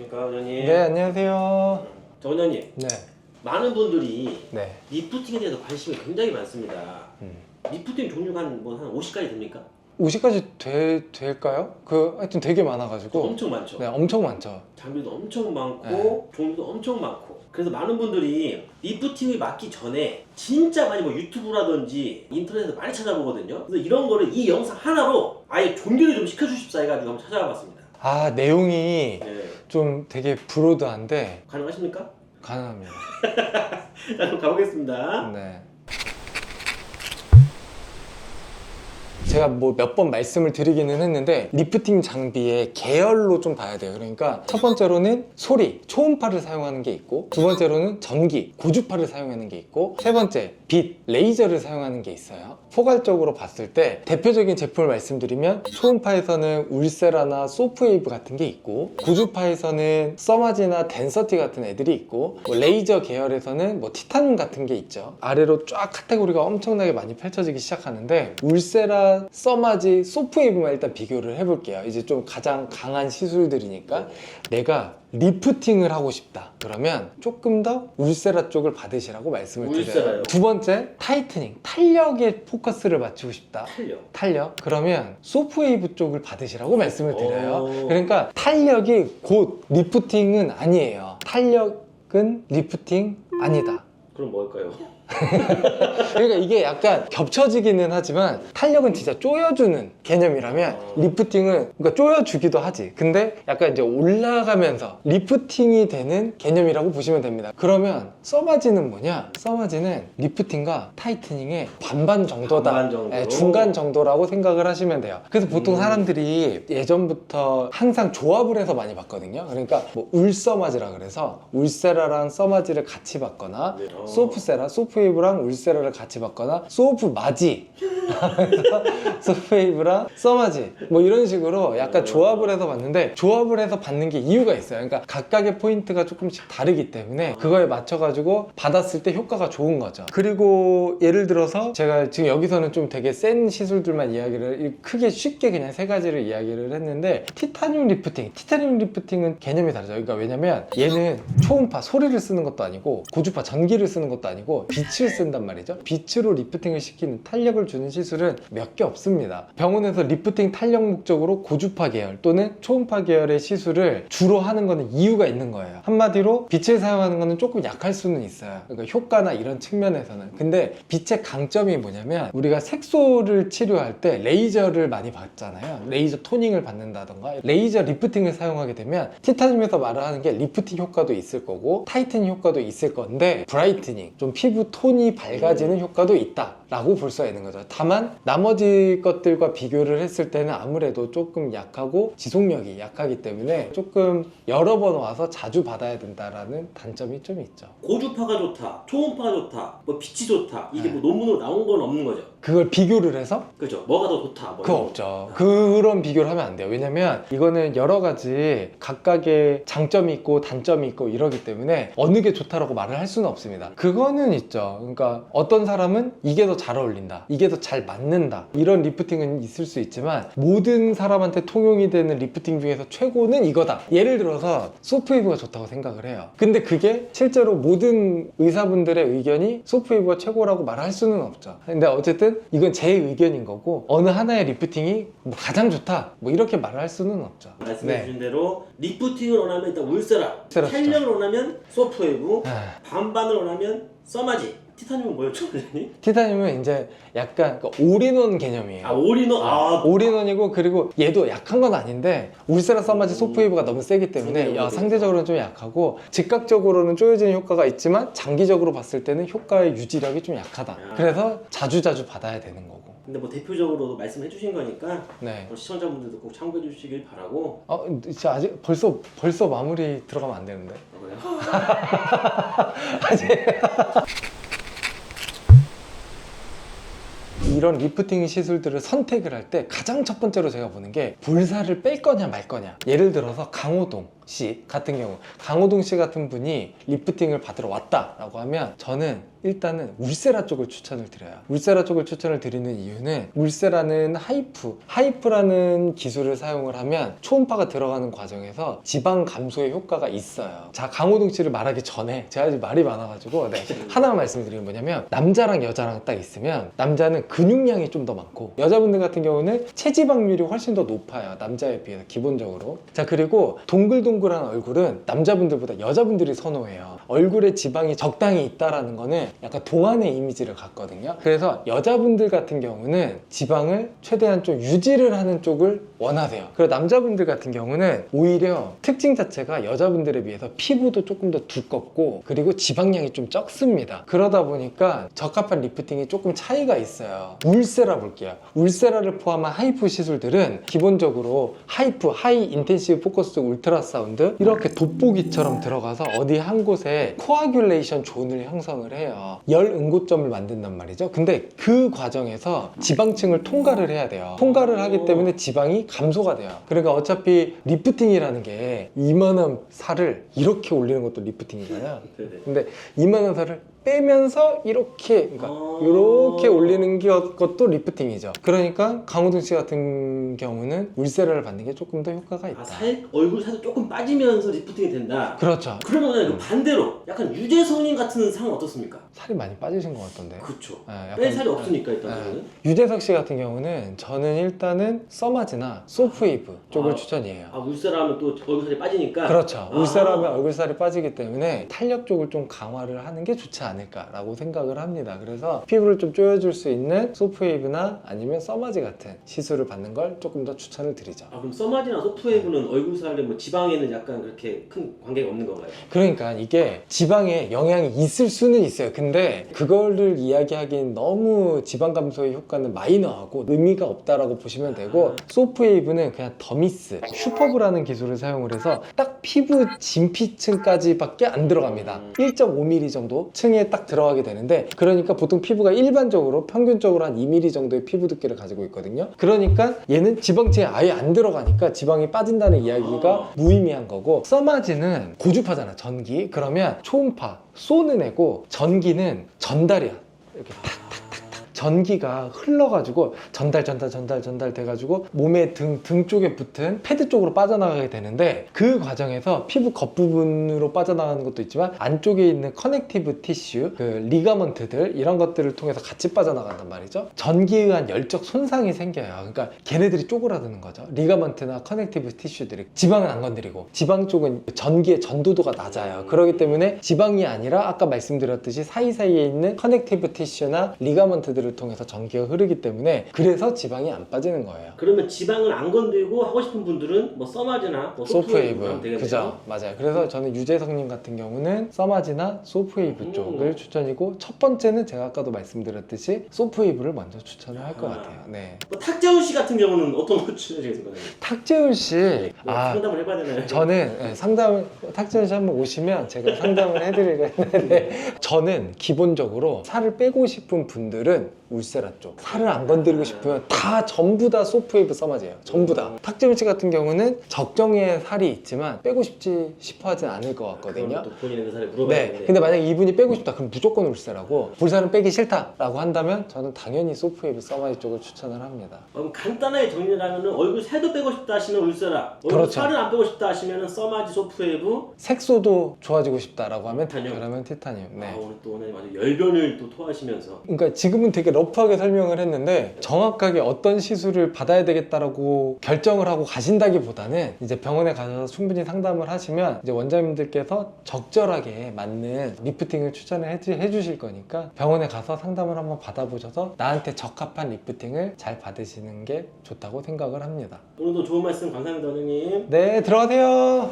안녕하십니까 원장님. 네, 안녕하세요. 자 원장님, 네. 많은 분들이 네. 리프팅에 대해서 관심이 굉장히 많습니다. 리프팅 종류가 한 50가지 됩니까? 50까지 될까요? 하여튼 되게 많아가지고. 엄청 많죠. 네, 엄청 많죠. 장비도 엄청 많고 네. 종류도 엄청 많고. 그래서 많은 분들이 리프팅을 맡기 전에 진짜 많이 유튜브라든지 인터넷에서 많이 찾아보거든요. 그래서 이런 거를 이 영상 하나로 아예 종료를 좀 시켜주십사 해가지고 한번 찾아봤습니다. 아, 내용이 네. 좀 되게 브로드한데 가능하십니까? 가능합니다. 자 그럼 가보겠습니다. 네. 제가 뭐 몇 번 말씀을 드리기는 했는데 리프팅 장비의 계열로 좀 봐야 돼요. 그러니까 첫 번째로는 소리, 초음파를 사용하는 게 있고, 두 번째로는 전기, 고주파를 사용하는 게 있고, 세 번째 빛, 레이저를 사용하는 게 있어요. 포괄적으로 봤을 때 대표적인 제품을 말씀드리면 초음파에서는 울세라나 소프웨이브 같은 게 있고, 고주파에서는 써마지나 덴서티 같은 애들이 있고, 뭐 레이저 계열에서는 뭐 티타늄 같은 게 있죠. 아래로 쫙 카테고리가 엄청나게 많이 펼쳐지기 시작하는데 울세라, 써마지, 소프웨이브만 일단 비교를 해볼게요. 이제 좀 가장 강한 시술들이니까. 내가 리프팅을 하고 싶다 그러면 조금 더 울세라 쪽을 받으시라고 말씀을 드려요. 울세라요? 두 번째, 타이트닝, 탄력에 포커스를 맞추고 싶다. 탄력. 그러면 소프웨이브 쪽을 받으시라고 말씀을 드려요. 오. 그러니까 탄력이 곧 리프팅은 아니에요. 탄력은 리프팅 아니다. 그럼 뭘까요? 그러니까 이게 약간 겹쳐지기는 하지만 탄력은 진짜 조여주는 개념이라면 리프팅은 그러니까 조여주기도 하지. 근데 약간 이제 올라가면서 리프팅이 되는 개념이라고 보시면 됩니다. 그러면 써마지는 뭐냐? 써마지는 리프팅과 타이트닝의 반반 정도다. 반반 정도. 네, 중간 정도라고 생각을 하시면 돼요. 그래서 보통 사람들이 예전부터 항상 조합을 해서 많이 봤거든요. 그러니까 뭐 울써마지라 그래서 울세라랑 써마지를 같이 받거나 네. 소프세라, 소프웨이브랑 울세라를 같이 받거나 소프마지 소프웨이브랑 써마지 뭐 이런 식으로 약간 조합을 해서 봤는데, 조합을 해서 받는 게 이유가 있어요. 그러니까 각각의 포인트가 조금씩 다르기 때문에 그거에 맞춰가지고 받았을 때 효과가 좋은 거죠. 그리고 예를 들어서 제가 지금 여기서는 좀 되게 센 시술들만 이야기를 크게 쉽게 그냥 세 가지를 이야기를 했는데, 티타늄 리프팅은 개념이 다르죠. 그러니까 왜냐면 얘는 초음파 소리를 쓰는 것도 아니고 고주파 전기를 쓰는 것도 아니고 빛을 쓴단 말이죠. 빛으로 리프팅을 시키는, 탄력을 주는 시술은 몇 개 없습니다. 병원에서 리프팅 탄력 목적으로 고주파 계열 또는 초음파 계열의 시술을 주로 하는 거는 이유가 있는 거예요. 한마디로 빛을 사용하는 거는 조금 약할 수는 있어요. 그러니까 효과나 이런 측면에서는. 근데 빛의 강점이 뭐냐면 우리가 색소를 치료할 때 레이저를 많이 받잖아요. 레이저 토닝을 받는다던가 레이저 리프팅을 사용하게 되면 티타늄에서 말을 하는 게 리프팅 효과도 있을 거고 타이트닝 효과도 있을 건데 브라이트닝, 좀 피부 톤이 밝아지는 효과도 있다 라고 볼 수가 있는 거죠. 다만 나머지 것들과 비교를 했을 때는 아무래도 조금 약하고 지속력이 약하기 때문에 조금 여러 번 와서 자주 받아야 된다라는 단점이 좀 있죠. 고주파가 좋다, 초음파가 좋다, 뭐 빛이 좋다, 이게 뭐 논문으로 나온 건 없는 거죠. 그걸 비교를 해서? 그죠? 뭐가 더 좋다, 뭐 그거 이런 거. 없죠. 그런 비교를 하면 안 돼요. 왜냐면 이거는 여러 가지 각각의 장점이 있고 단점이 있고 이러기 때문에 어느 게 좋다라고 말을 할 수는 없습니다. 그거는 있죠. 그러니까 어떤 사람은 이게 더 잘 어울린다, 이게 더 잘 맞는다, 이런 리프팅은 있을 수 있지만 모든 사람한테 통용이 되는 리프팅 중에서 최고는 이거다. 예를 들어서 소프웨이브가 좋다고 생각을 해요. 근데 그게 실제로 모든 의사분들의 의견이 소프웨이브가 최고라고 말할 수는 없죠. 근데 어쨌든 이건 제 의견인 거고, 어느 하나의 리프팅이 뭐 가장 좋다 뭐 이렇게 말을 할 수는 없죠. 말씀해 주신 대로 리프팅을 원하면 일단 울세라, 울세라 탄력을 원하면 소프웨이브, 아. 반반을 원하면 써마지. 티타늄은 뭐였죠, 선생님? 티타늄은 이제 약간 올인원 개념이에요. 아 올인원. 올인원이고, 그리고 얘도 약한 건 아닌데 울세라, 써마지, 소프웨이브가 너무 세기 때문에 상대적으로는 좀 약하고, 즉각적으로는 조여지는 효과가 있지만 장기적으로 봤을 때는 효과의 유지력이 좀 약하다. 그래서 자주자주 받아야 되는 거고. 근데 뭐 대표적으로 말씀해 주신 거니까 네. 시청자분들도 꼭 참고해 주시길 바라고. 진짜 아직 벌써 마무리 들어가면 안 되는데. 그래요? 아직. 이런 리프팅 시술들을 선택을 할 때 가장 첫 번째로 제가 보는 게 볼살을 뺄 거냐 말 거냐. 예를 들어서 강호동 씨 같은 경우, 강호동 씨 같은 분이 리프팅을 받으러 왔다라고 하면 저는 일단은 울세라 쪽을 추천을 드려요. 울세라 쪽을 추천을 드리는 이유는 울세라는 하이프라는 기술을 사용을 하면 초음파가 들어가는 과정에서 지방 감소의 효과가 있어요. 자, 강호동 씨를 말하기 전에 제가 아직 말이 많아가지고 하나만 말씀드리면 뭐냐면 남자랑 여자랑 딱 있으면 남자는 근육량이 좀 더 많고 여자분들 같은 경우는 체지방률이 훨씬 더 높아요. 남자에 비해서 기본적으로. 자, 그리고 동글동글한 얼굴은 남자분들보다 여자분들이 선호해요. 얼굴에 지방이 적당히 있다라는 거는 약간 동안의 이미지를 갖거든요. 그래서 여자분들 같은 경우는 지방을 최대한 좀 유지를 하는 쪽을 원하세요. 그리고 남자분들 같은 경우는 오히려 특징 자체가 여자분들에 비해서 피부도 조금 더 두껍고 그리고 지방량이 좀 적습니다. 그러다 보니까 적합한 리프팅이 조금 차이가 있어요. 울세라 볼게요. 울세라를 포함한 하이프 시술들은 기본적으로 하이 인텐시브 포커스 울트라사운드 이렇게 돋보기처럼 들어가서 어디 한 곳에 코아귤레이션 존을 형성을 해요. 열 응고점을 만든단 말이죠. 근데 그 과정에서 지방층을 통과를 해야 돼요. 통과를 하기 때문에 지방이 감소가 돼요. 그러니까 어차피 리프팅이라는 게 이만한 살을 이렇게 올리는 것도 리프팅이잖아요. 근데 이만한 살을 빼면서 이렇게 이렇게 올리는 것도 리프팅이죠. 그러니까 강호동 씨 같은 경우는 울세라를 받는 게 조금 더 효과가 있다. 얼굴 살도 조금 빠지면서 리프팅이 된다. 그렇죠. 그러면 반대로 약간 유재석님 같은 상은 어떻습니까? 살이 많이 빠지신 것 같던데. 그렇죠. 약간, 뺄 살이 없으니까 일단 유재석 씨 같은 경우는 저는 일단은 써마즈나 소프웨이브 쪽을 추천이에요. 울세라 하면 또 얼굴 살이 빠지니까. 그렇죠. 울세라 하면 얼굴 살이 빠지기 때문에 탄력 쪽을 좀 강화를 하는 게 좋지 않을까라고 생각을 합니다. 그래서 피부를 좀 조여줄 수 있는 소프웨이브나 아니면 써마즈 같은 시술을 받는 걸 조금 더 추천을 드리죠. 그럼 써마즈나 소프웨이브는 얼굴 살에 뭐 지방에는 약간 그렇게 큰 관계가 없는 건가요? 그러니까 이게 지방에 영향이 있을 수는 있어요. 근데 그거를 이야기하기엔 너무 지방 감소의 효과는 마이너하고 의미가 없다라고 보시면 되고, 소프웨이브는 그냥 더미스, 슈퍼브라는 기술을 사용을 해서 딱 피부 진피층까지밖에 안 들어갑니다. 1.5mm 정도 층에 딱 들어가게 되는데, 그러니까 보통 피부가 일반적으로 평균적으로 한 2mm 정도의 피부 두께를 가지고 있거든요. 그러니까 얘는 지방층에 아예 안 들어가니까 지방이 빠진다는 이야기가 무의미한 거고, 써마지는 고주파잖아, 전기. 그러면 초음파 쏘는 애고, 전기는 전달이야. 이렇게 탁탁탁탁 전기가 흘러가지고 전달 돼가지고 몸의 등 쪽에 붙은 패드 쪽으로 빠져나가게 되는데, 그 과정에서 피부 겉부분으로 빠져나가는 것도 있지만 안쪽에 있는 커넥티브 티슈, 그 리가먼트들, 이런 것들을 통해서 같이 빠져나간단 말이죠. 전기에 의한 열적 손상이 생겨요. 그러니까 걔네들이 쪼그라드는 거죠. 리가먼트나 커넥티브 티슈들이. 지방은 안 건드리고, 지방 쪽은 전기의 전도도가 낮아요. 그렇기 때문에 지방이 아니라 아까 말씀드렸듯이 사이사이에 있는 커넥티브 티슈나 리가먼트들을 통해서 전기가 흐르기 때문에, 그래서 지방이 안 빠지는 거예요. 그러면 지방을 안 건들고 하고 싶은 분들은 뭐 써마즈나 뭐 소프웨이브 하면 되겠네요. 그죠, 맞아요. 그래서 저는 유재석님 같은 경우는 써마지나 소프웨이브 쪽을 추천이고, 첫 번째는 제가 아까도 말씀드렸듯이 소프웨이브를 먼저 추천을 할 것 같아요. 네. 탁재훈 씨 같은 경우는 어떤 거 추천해주겠습니까? 탁재훈 씨, 상담을 해봐야 되나요? 저는 탁재훈 씨 한번 오시면 제가 상담을 해드리려 했는데, 저는 기본적으로 살을 빼고 싶은 분들은 울세라 쪽, 살을 안 건드리고 싶으면 다 전부 다 소프웨이브 써마지예요. 전부 다. 탁재훈 씨 같은 경우는 적정의 살이 있지만 빼고 싶어 하진 않을 것 같거든요. 또 본인의 의사를 물어봐야 네. 되는데. 근데 만약에 이분이 빼고 싶다 그럼 무조건 울세라고, 볼살은 빼기 싫다라고 한다면 저는 당연히 소프웨이브 써마지 쪽을 추천을 합니다. 그럼 간단하게 정리를 하면은 얼굴 살도 빼고 싶다 하시면 울세라, 얼굴 그렇죠. 살을 안 빼고 싶다 하시면은 써마지, 소프웨이브, 색소도 좋아지고 싶다라고 하면 티타늄. 그러면 티타늄. 네. 오늘 또 오늘 아주 열변을 또 토하시면서. 그러니까 지금은 되게 러프하게 설명을 했는데, 정확하게 어떤 시술을 받아야 되겠다라고 결정을 하고 가신다기보다는 이제 병원에 가셔서 충분히 상담을 하시면 이제 원장님들께서 적절하게 맞는 리프팅을 추천을 해주실 거니까, 병원에 가서 상담을 한번 받아보셔서 나한테 적합한 리프팅을 잘 받으시는 게 좋다고 생각을 합니다. 오늘도 좋은 말씀 감사합니다, 원장님. 네, 들어가세요.